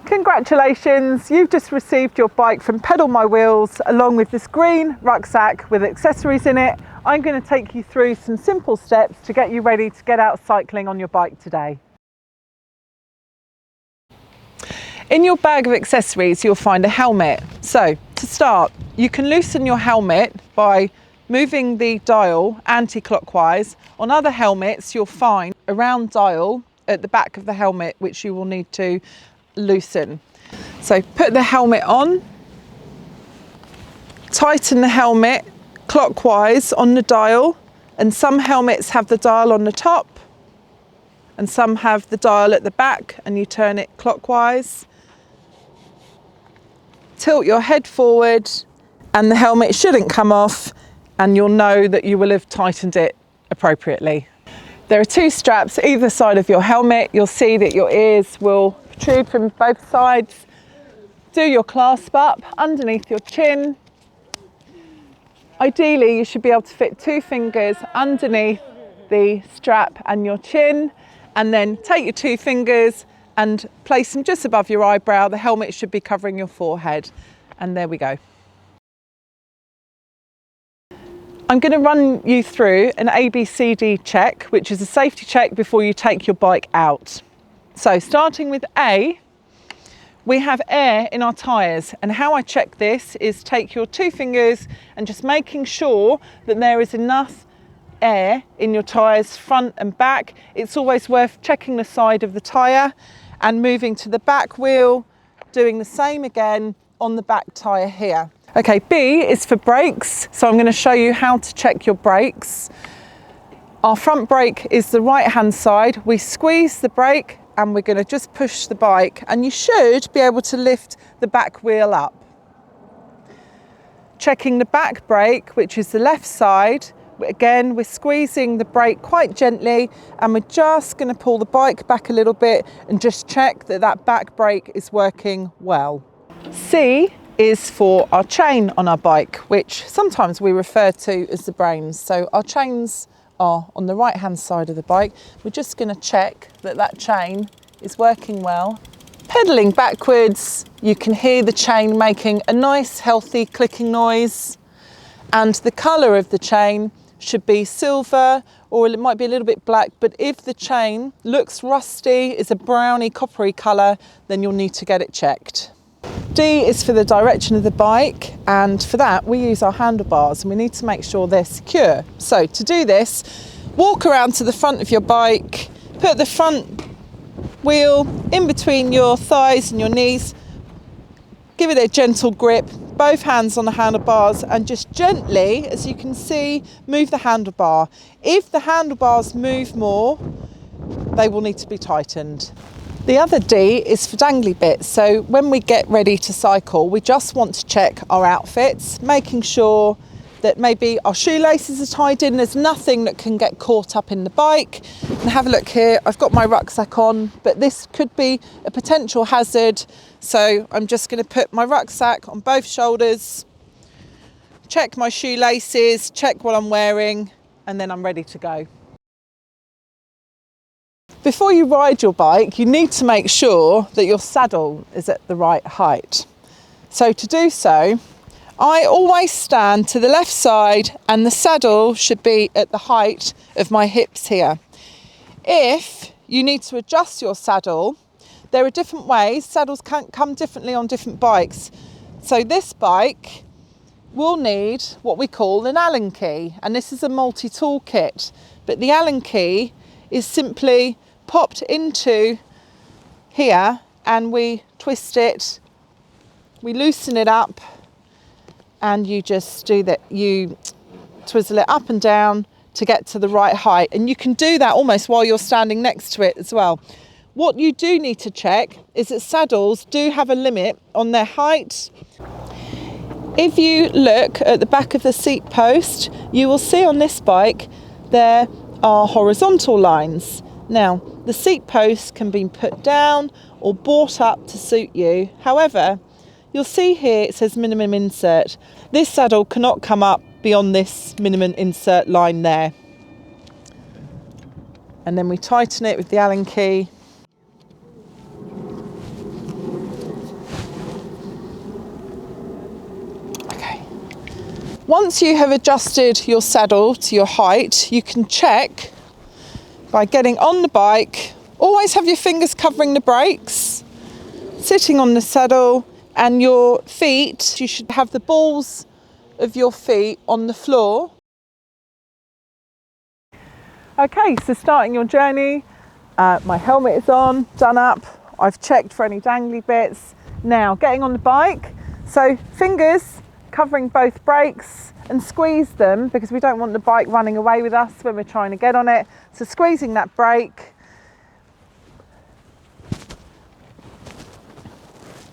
Congratulations, you've just received your bike from Pedal My Wheels along with this green rucksack with accessories in it. I'm going to take you through some simple steps to get you ready to get out cycling on your bike today. In your bag of accessories you'll find a helmet. So to start, you can loosen your helmet by moving the dial anti-clockwise. On other helmets you'll find a round dial at the back of the helmet which you will need to loosen. So put the helmet on, tighten the helmet clockwise on the dial, and some helmets have the dial on the top and some have the dial at the back, and you turn it clockwise. Tilt your head forward and the helmet shouldn't come off, and you'll know that you will have tightened it appropriately. There are two straps either side of your helmet. You'll see that your ears will protrude from both sides. Do your clasp up underneath your chin. Ideally, you should be able to fit 2 fingers underneath the strap and your chin, and then take your 2 fingers and place them just above your eyebrow. The helmet should be covering your forehead, and there we go. I'm going to run you through an ABCD check, which is a safety check before you take your bike out. So starting with A, we have air in our tyres, and how I check this is take your 2 fingers and just making sure that there is enough air in your tyres front and back. It's always worth checking the side of the tyre and moving to the back wheel, doing the same again on the back tyre here. Okay, B is for brakes, so I'm going to show you how to check your brakes. Our front brake is the right hand side. We squeeze the brake and we're going to just push the bike, and you should be able to lift the back wheel up. Checking the back brake, which is the left side, again we're squeezing the brake quite gently, and we're just going to pull the bike back a little bit and just check that that back brake is working well. C is for our chain on our bike, which sometimes we refer to as the brains. So our chains are on the right hand side of the bike. We're just going to check that that chain is working well. Pedaling backwards, you can hear the chain making a nice healthy clicking noise, and the colour of the chain should be silver, or it might be a little bit black, but if the chain looks rusty, is a browny coppery colour, then you'll need to get it checked. D is for the direction of the bike, and for that we use our handlebars, and we need to make sure they're secure. So to do this, walk around to the front of your bike, put the front wheel in between your thighs and your knees, give it a gentle grip, both hands on the handlebars, and just gently, as you can see, move the handlebar. If the handlebars move more, they will need to be tightened. The other D is for dangly bits. So when we get ready to cycle, we just want to check our outfits, making sure that maybe our shoelaces are tied in, there's nothing that can get caught up in the bike. And have a look here, I've got my rucksack on, but this could be a potential hazard. So I'm just going to put my rucksack on both shoulders, check my shoelaces, check what I'm wearing, and then I'm ready to go. Before you ride your bike, you need to make sure that your saddle is at the right height. So to do so, I always stand to the left side, and the saddle should be at the height of my hips here. If you need to adjust your saddle, there are different ways. Saddles can come differently on different bikes. So this bike will need what we call an Allen key, and this is a multi-tool kit. But the Allen key is simply popped into here, and we twist it, we loosen it up, and you just do that, you twizzle it up and down to get to the right height, and you can do that almost while you're standing next to it as well. What you do need to check is that saddles do have a limit on their height. If you look at the back of the seat post, you will see on this bike there are horizontal lines. Now, the seat post can be put down or brought up to suit you. However, you'll see here it says minimum insert. This saddle cannot come up beyond this minimum insert line there. And then we tighten it with the Allen key. Once you have adjusted your saddle to your height, you can check by getting on the bike. Always have your fingers covering the brakes, sitting on the saddle, and your feet, you should have the balls of your feet on the floor. Okay, so starting your journey, my helmet is on, done up, I've checked for any dangly bits. Now getting on the bike, so fingers covering both brakes and squeeze them because we don't want the bike running away with us when we're trying to get on it. So squeezing that brake.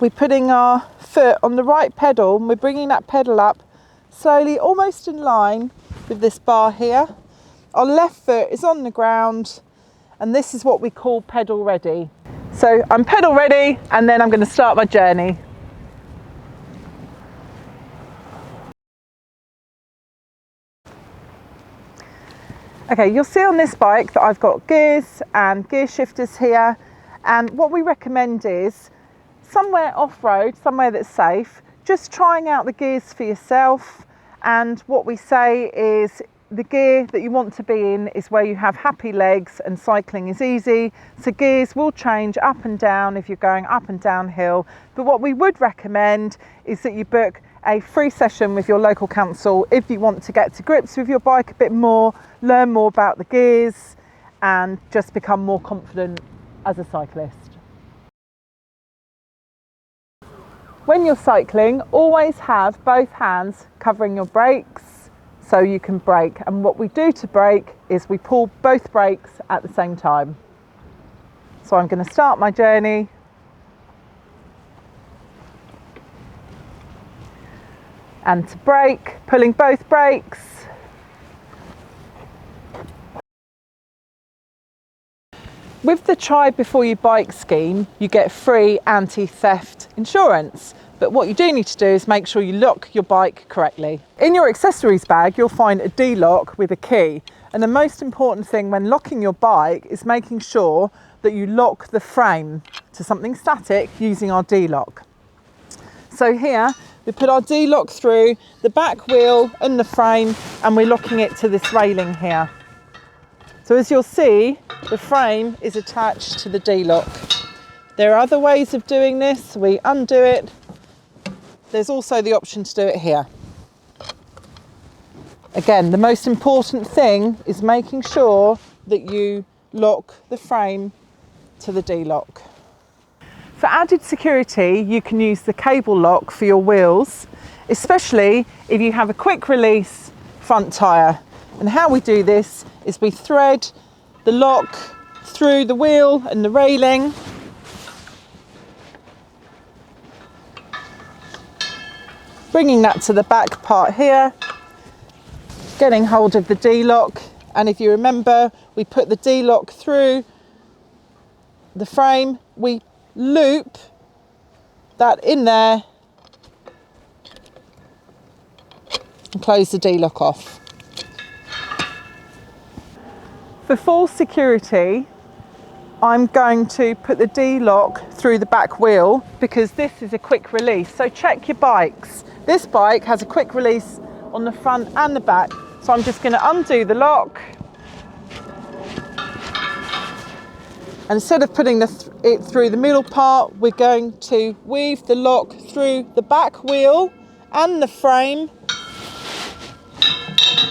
We're putting our foot on the right pedal and we're bringing that pedal up slowly, almost in line with this bar here. Our left foot is on the ground and this is what we call pedal ready. So I'm pedal ready and then I'm going to start my journey. Okay, you'll see on this bike that I've got gears and gear shifters here, and what we recommend is somewhere off-road, somewhere that's safe, just trying out the gears for yourself. And what we say is the gear that you want to be in is where you have happy legs and cycling is easy. So gears will change up and down if you're going up and downhill. But what we would recommend is that you book a free session with your local council if you want to get to grips with your bike a bit more, learn more about the gears and just become more confident as a cyclist. When you're cycling, always have both hands covering your brakes so you can brake. And what we do to brake is we pull both brakes at the same time. So I'm going to start my journey. And to brake, pulling both brakes. With the Try Before You Bike scheme, you get free anti-theft insurance. But what you do need to do is make sure you lock your bike correctly. In your accessories bag, you'll find a D-lock with a key. And the most important thing when locking your bike is making sure that you lock the frame to something static using our D-lock. So here, we put our D-lock through the back wheel and the frame, and we're locking it to this railing here. So as you'll see, the frame is attached to the D-lock. There are other ways of doing this. We undo it. There's also the option to do it here. Again, the most important thing is making sure that you lock the frame to the D-lock. For added security, you can use the cable lock for your wheels, especially if you have a quick release front tyre. And how we do this is we thread the lock through the wheel and the railing. Bringing that to the back part here, getting hold of the D-lock. And if you remember, we put the D-lock through the frame, we loop that in there and close the D-lock off. For full security, I'm going to put the D-lock through the back wheel because this is a quick release. So check your bikes. This bike has a quick release on the front and the back. So I'm just going to undo the lock. And instead of putting it through the middle part, we're going to weave the lock through the back wheel and the frame.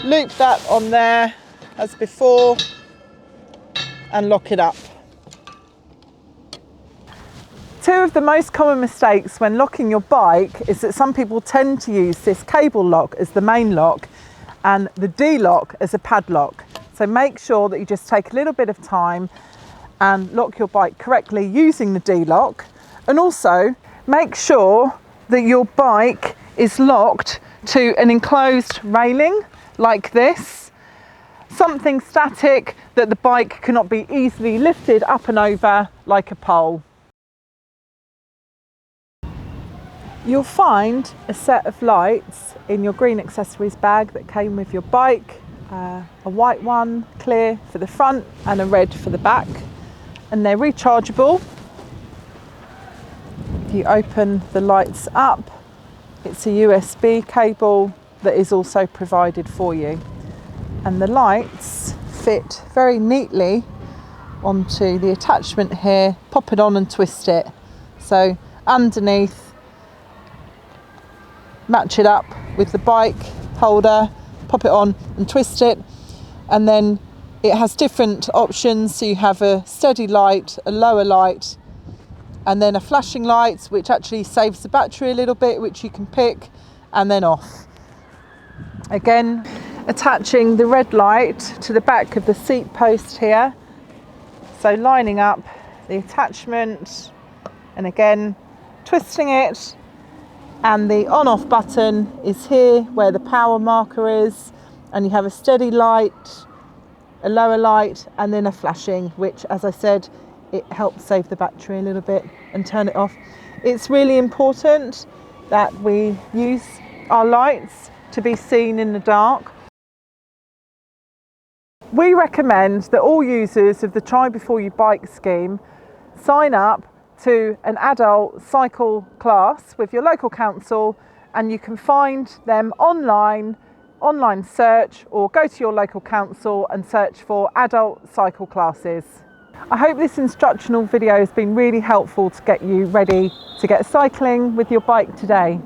Loop that on there as before and lock it up. Two of the most common mistakes when locking your bike is that some people tend to use this cable lock as the main lock and the D-lock as a padlock. So make sure that you just take a little bit of time and lock your bike correctly using the D-lock, and also make sure that your bike is locked to an enclosed railing like this, something static that the bike cannot be easily lifted up and over like a pole. You'll find a set of lights in your green accessories bag that came with your bike, a white one, clear for the front, and a red for the back. And they're rechargeable. If you open the lights up, it's a USB cable that is also provided for you. And the lights fit very neatly onto the attachment here. Pop it on and twist it. So underneath, match it up with the bike holder, pop it on and twist it, and then it has different options. So you have a steady light, a lower light, and then a flashing light, which actually saves the battery a little bit, which you can pick, and then off. Again, attaching the red light to the back of the seat post here. So lining up the attachment, and again twisting it, and the on-off button is here where the power marker is, and you have a steady light, a lower light, and then a flashing, which, as I said, it helps save the battery a little bit and turn it off. It's really important that we use our lights to be seen in the dark. We recommend that all users of the Try Before You Bike scheme sign up to an adult cycle class with your local council, and you can find them online search, or go to your local council and search for adult cycle classes. I hope this instructional video has been really helpful to get you ready to get cycling with your bike today.